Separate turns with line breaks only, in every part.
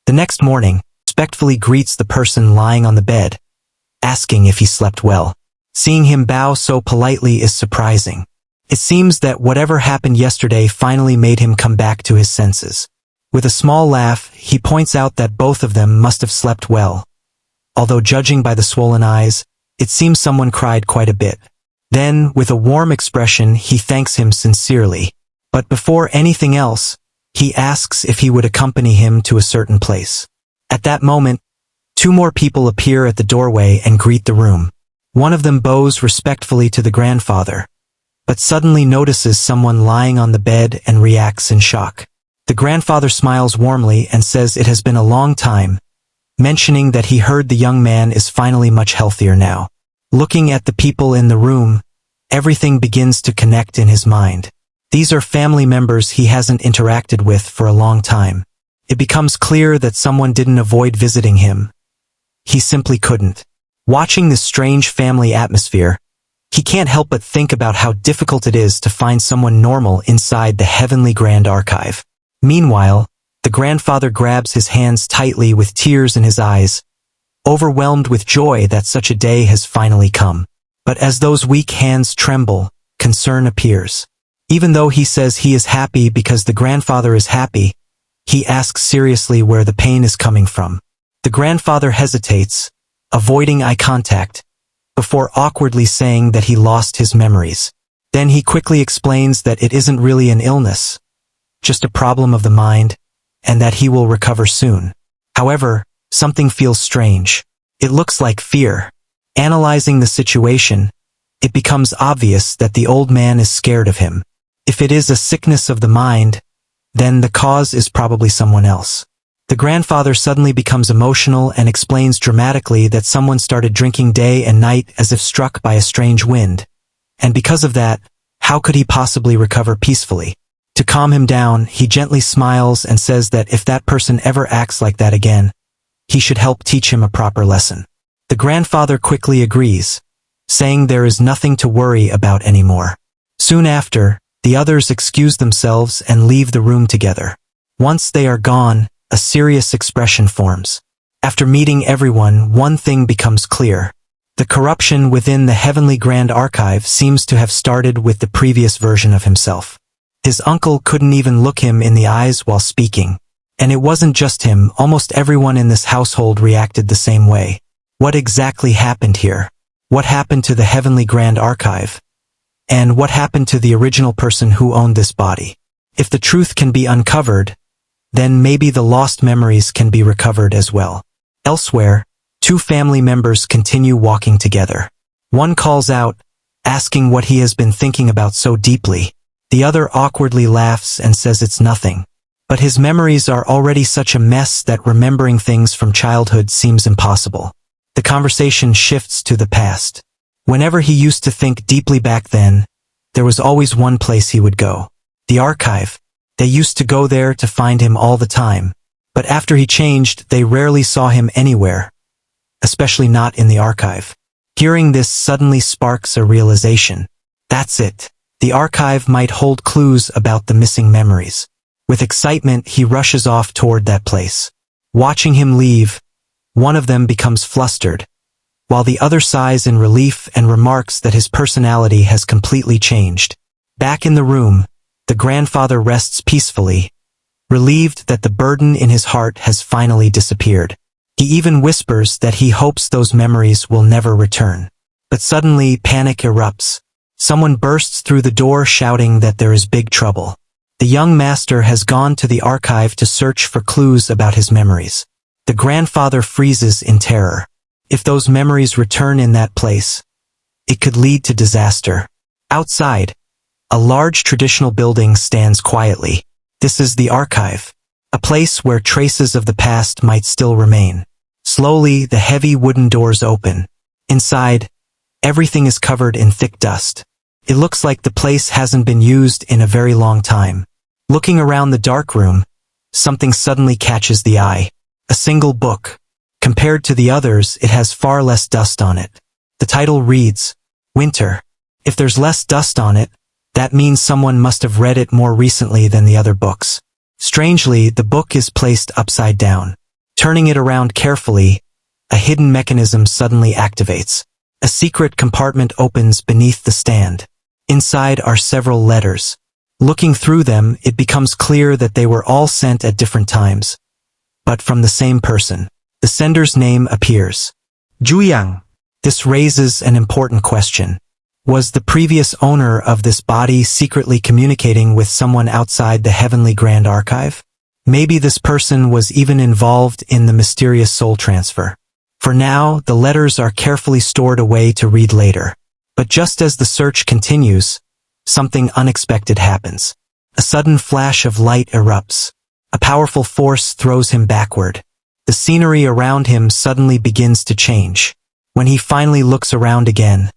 The next morning, respectfully greets the person lying on the bed, asking if he slept well. Seeing him bow so politely is surprising. It seems that whatever happened yesterday finally made him come back to his senses. With a small laugh, he points out that both of them must have slept well. Although judging by the swollen eyes, it seems someone cried quite a bit. Then, with a warm expression, he thanks him sincerely. But before anything else, he asks if he would accompany him to a certain place. At that moment, two more people appear at the doorway and greet the room. One of them bows respectfully to the grandfather, but suddenly notices someone lying on the bed and reacts in shock. The grandfather smiles warmly and says it has been a long time, mentioning that he heard the young man is finally much healthier now. Looking at the people in the room, everything begins to connect in his mind. These are family members he hasn't interacted with for a long time. It becomes clear that someone didn't avoid visiting him. He simply couldn't. Watching this strange family atmosphere, he can't help but think about how difficult it is to find someone normal inside the heavenly grand archive. Meanwhile, the grandfather grabs his hands tightly with tears in his eyes, overwhelmed with joy that such a day has finally come. But as those weak hands tremble, concern appears. Even though he says he is happy because the grandfather is happy, he asks seriously where the pain is coming from. The grandfather hesitates, avoiding eye contact, before awkwardly saying that he lost his memories. Then he quickly explains that it isn't really an illness, just a problem of the mind, and that he will recover soon. However, something feels strange. It looks like fear. Analyzing the situation, it becomes obvious that the old man is scared of him. If it is a sickness of the mind, then the cause is probably someone else. The grandfather suddenly becomes emotional and explains dramatically that someone started drinking day and night as if struck by a strange wind. And because of that, how could he possibly recover peacefully? To calm him down, he gently smiles and says that if that person ever acts like that again, he should help teach him a proper lesson. The grandfather quickly agrees, saying there is nothing to worry about anymore. Soon after, the others excuse themselves and leave the room together. Once they are gone, a serious expression forms. After meeting everyone, one thing becomes clear. The corruption within the heavenly grand archive seems to have started with the previous version of himself. His uncle couldn't even look him in the eyes while speaking. And it wasn't just him, almost everyone in this household reacted the same way. What exactly happened here? What happened to the heavenly grand archive? And what happened to the original person who owned this body? If the truth can be uncovered, then maybe the lost memories can be recovered as well. Elsewhere, two family members continue walking together. One calls out, asking what he has been thinking about so deeply. The other awkwardly laughs and says it's nothing. But his memories are already such a mess that remembering things from childhood seems impossible. The conversation shifts to the past. Whenever he used to think deeply back then, there was always one place he would go. The archive. They used to go there to find him all the time. But after he changed, they rarely saw him anywhere, especially not in the archive. Hearing this suddenly sparks a realization. That's it. The archive might hold clues about the missing memories. With excitement, he rushes off toward that place. Watching him leave, one of them becomes flustered, while the other sighs in relief and remarks that his personality has completely changed. Back in the room, the grandfather rests peacefully, relieved that the burden in his heart has finally disappeared. He even whispers that he hopes those memories will never return. But suddenly, panic erupts. Someone bursts through the door shouting that there is big trouble. The young master has gone to the archive to search for clues about his memories. The grandfather freezes in terror. If those memories return in that place, it could lead to disaster. Outside, a large traditional building stands quietly. This is the archive, a place where traces of the past might still remain. Slowly, the heavy wooden doors open. Inside, everything is covered in thick dust. It looks like the place hasn't been used in a very long time. Looking around the dark room, something suddenly catches the eye. A single book. Compared to the others, it has far less dust on it. The title reads, Winter. If there's less dust on it, that means someone must have read it more recently than the other books. Strangely, the book is placed upside down. Turning it around carefully, a hidden mechanism suddenly activates. A secret compartment opens beneath the stand. Inside are several letters. Looking through them, it becomes clear that they were all sent at different times, but from the same person. The sender's name appears. Juyang. This raises an important question. Was the previous owner of this body secretly communicating with someone outside the Heavenly Grand Archive? Maybe this person was even involved in the mysterious soul transfer. For now, the letters are carefully stored away to read later. But just as the search continues, something unexpected happens. A sudden flash of light erupts. A powerful force throws him backward. The scenery around him suddenly begins to change. When he finally looks around again,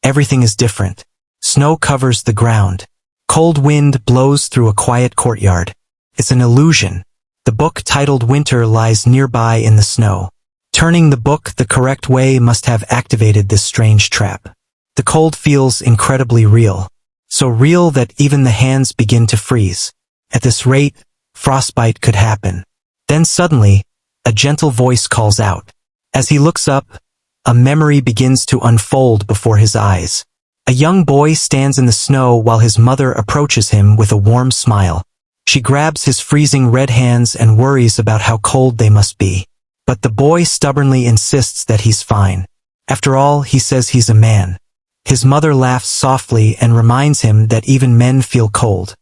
everything is different. Snow covers the ground. Cold wind blows through a quiet courtyard. It's an illusion. The book titled Winter lies nearby in the snow. Turning the book the correct way must have activated this strange trap. The cold feels incredibly real. So real that even the hands begin to freeze. At this rate, frostbite could happen. Then suddenly, a gentle voice calls out. As he looks up, a memory begins to unfold before his eyes. A young boy stands in the snow while his mother approaches him with a warm smile. She grabs his freezing red hands and worries about how cold they must be. But the boy stubbornly insists that he's fine. After all, he says he's a man. His mother laughs softly and reminds him that even men feel cold.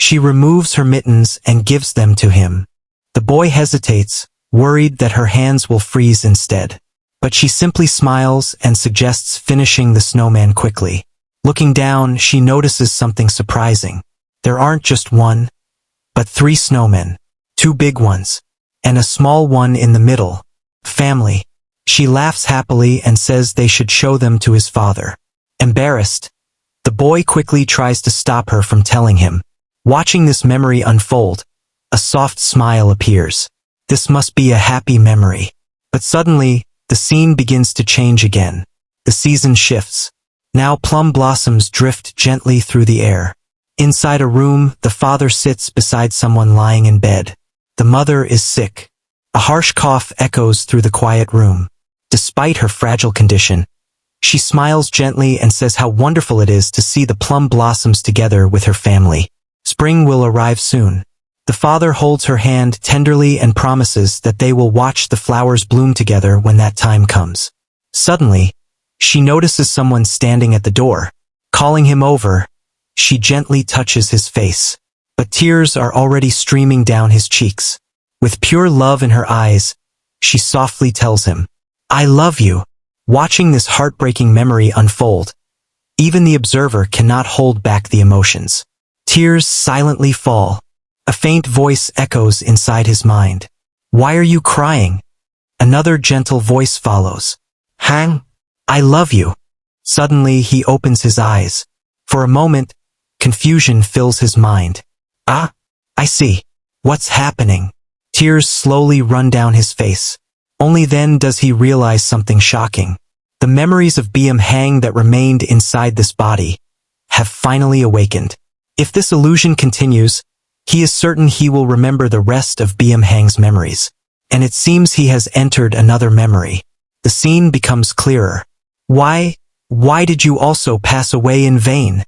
She removes her mittens and gives them to him. The boy hesitates, worried that her hands will freeze instead. But she simply smiles and suggests finishing the snowman quickly. Looking down, she notices something surprising. There aren't just one, but 3 snowmen. 2 big ones, and a small one in the middle. Family. She laughs happily and says they should show them to his father. Embarrassed, the boy quickly tries to stop her from telling him. Watching this memory unfold, a soft smile appears. This must be a happy memory. But suddenly, the scene begins to change again. The season shifts. Now plum blossoms drift gently through the air. Inside a room, the father sits beside someone lying in bed. The mother is sick. A harsh cough echoes through the quiet room. Despite her fragile condition, she smiles gently and says how wonderful it is to see the plum blossoms together with her family. Spring will arrive soon. The father holds her hand tenderly and promises that they will watch the flowers bloom together when that time comes. Suddenly, she notices someone standing at the door. Calling him over, she gently touches his face. But tears are already streaming down his cheeks. With pure love in her eyes, she softly tells him, "I love you." Watching this heartbreaking memory unfold, even the observer cannot hold back the emotions. Tears silently fall. A faint voice echoes inside his mind. "Why are you crying?" Another gentle voice follows. "Hang, I love you." Suddenly he opens his eyes. For a moment, confusion fills his mind. "Ah, I see. What's happening?" Tears slowly run down his face. Only then does he realize something shocking. The memories of Beom Hang that remained inside this body have finally awakened. If this illusion continues, he is certain he will remember the rest of Beom Hang's memories. And it seems he has entered another memory. The scene becomes clearer. Why did you also pass away in vain?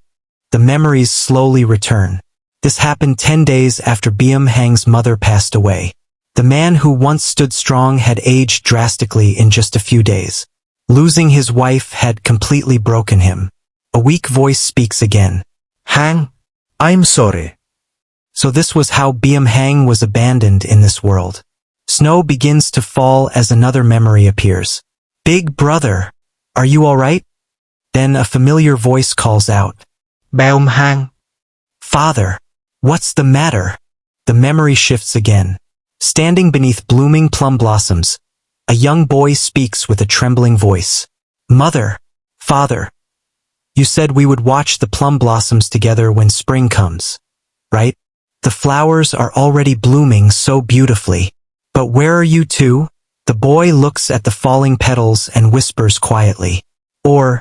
The memories slowly return. This happened 10 days after Beom Hang's mother passed away. The man who once stood strong had aged drastically in just a few days. Losing his wife had completely broken him. A weak voice speaks again. "Hang, I'm sorry." So this was how Beom Hang was abandoned in this world. Snow begins to fall as another memory appears. "Big brother, are you all right?" Then a familiar voice calls out. "Beom Hang." "Father, what's the matter?" The memory shifts again. Standing beneath blooming plum blossoms, a young boy speaks with a trembling voice. "Mother, father, you said we would watch the plum blossoms together when spring comes, right? The flowers are already blooming so beautifully. But where are you two?" The boy looks at the falling petals and whispers quietly. "Or,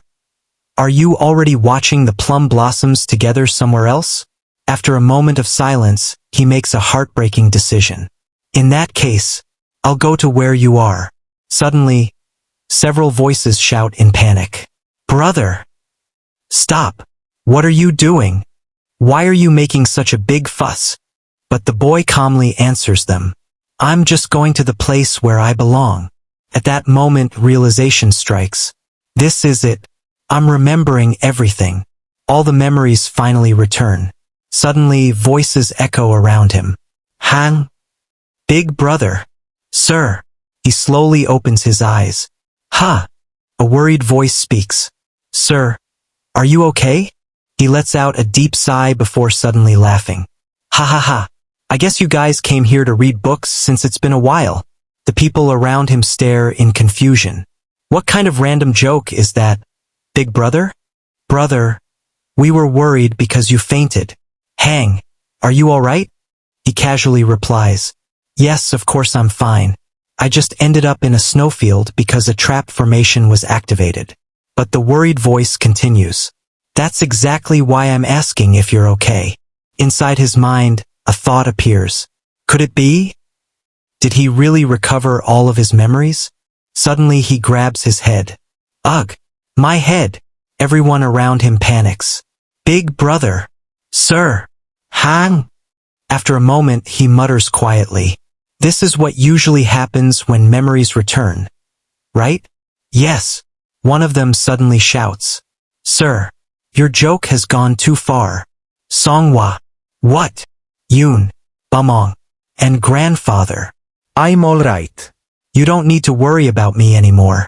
are you already watching the plum blossoms together somewhere else?" After a moment of silence, he makes a heartbreaking decision. "In that case, I'll go to where you are. Suddenly, several voices shout in panic. Brother! Stop! What are you doing? Why are you making such a big fuss? But the boy calmly answers them. I'm just going to the place where I belong. At that moment, realization strikes. This is it. I'm remembering everything. All the memories finally return. Suddenly, voices echo around him. Hang? Big brother. Sir. He slowly opens his eyes. Ha! A worried voice speaks. Sir, are you okay? He lets out a deep sigh before suddenly laughing. Ha ha ha. I guess you guys came here to read books since it's been a while. The people around him stare in confusion. What kind of random joke is that? Big brother? Brother, we were worried because you fainted. Hang, are you all right? He casually replies. Yes, of course I'm fine. I just ended up in a snowfield because a trap formation was activated. But the worried voice continues. That's exactly why I'm asking if you're okay. Inside his mind, a thought appears. Could it be? Did he really recover all of his memories? Suddenly he grabs his head. Ugh! My head! Everyone around him panics. Big brother! Sir! Hang! After a moment he mutters quietly. This is what usually happens when memories return. Right? Yes. One of them suddenly shouts. Sir! Your joke has gone too far. Songhwa. What? Yoon. Bamong. And grandfather. I'm alright. You don't need to worry about me anymore.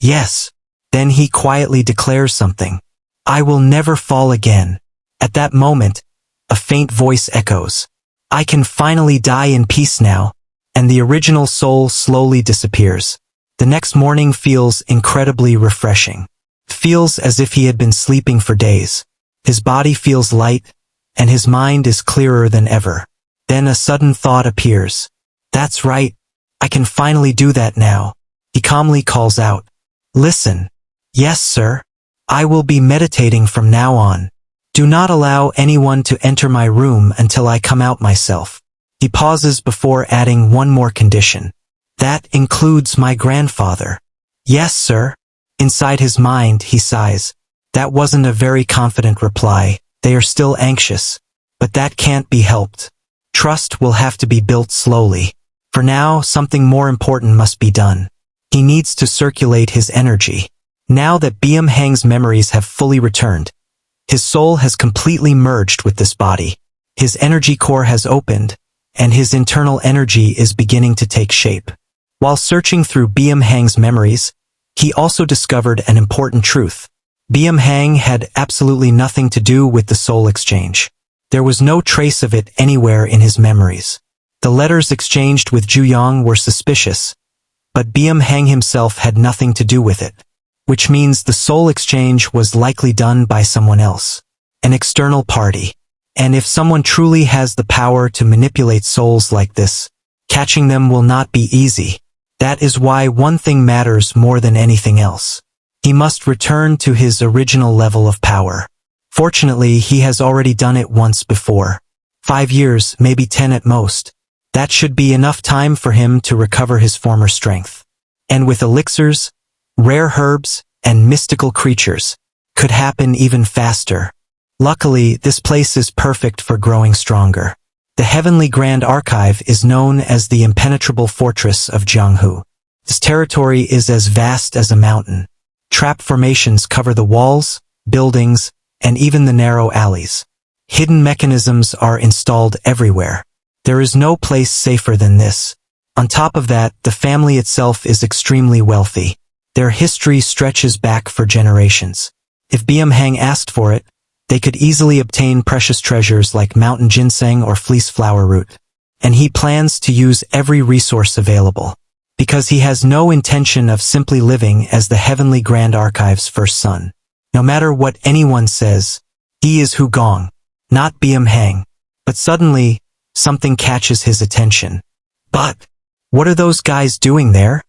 Yes. Then he quietly declares something. I will never fall again. At that moment, a faint voice echoes. I can finally die in peace now. And the original soul slowly disappears. The next morning feels incredibly refreshing. Feels as if he had been sleeping for days. His body feels light, and his mind is clearer than ever. Then a sudden thought appears. That's right. I can finally do that now. He calmly calls out. Listen. Yes, sir. I will be meditating from now on. Do not allow anyone to enter my room until I come out myself. He pauses before adding one more condition. That includes my grandfather. Yes, sir. Inside his mind, he sighs. That wasn't a very confident reply. They are still anxious. But that can't be helped. Trust will have to be built slowly. For now, something more important must be done. He needs to circulate his energy. Now that Beom Hang's memories have fully returned, his soul has completely merged with this body. His energy core has opened, and his internal energy is beginning to take shape. While searching through Beom Hang's memories, he also discovered an important truth. Beom Hang had absolutely nothing to do with the soul exchange. There was no trace of it anywhere in his memories. The letters exchanged with Juyong were suspicious, but Beom Hang himself had nothing to do with it, which means the soul exchange was likely done by someone else, an external party. And if someone truly has the power to manipulate souls like this, catching them will not be easy. That is why one thing matters more than anything else. He must return to his original level of power. Fortunately, he has already done it once before. 5 years, maybe 10 at most. That should be enough time for him to recover his former strength. And with elixirs, rare herbs, and mystical creatures, could happen even faster. Luckily, this place is perfect for growing stronger. The Heavenly Grand Archive is known as the impenetrable fortress of Jianghu. This territory is as vast as a mountain. Trap formations cover the walls, buildings, and even the narrow alleys. Hidden mechanisms are installed everywhere. There is no place safer than this. On top of that, the family itself is extremely wealthy. Their history stretches back for generations. If Beom Hang asked for it, they could easily obtain precious treasures like mountain ginseng or fleece flower root. And he plans to use every resource available, because he has no intention of simply living as the Heavenly Grand Archive's first son. No matter what anyone says, he is Hugong, not Beom Hang. But suddenly, something catches his attention. But what are those guys doing there?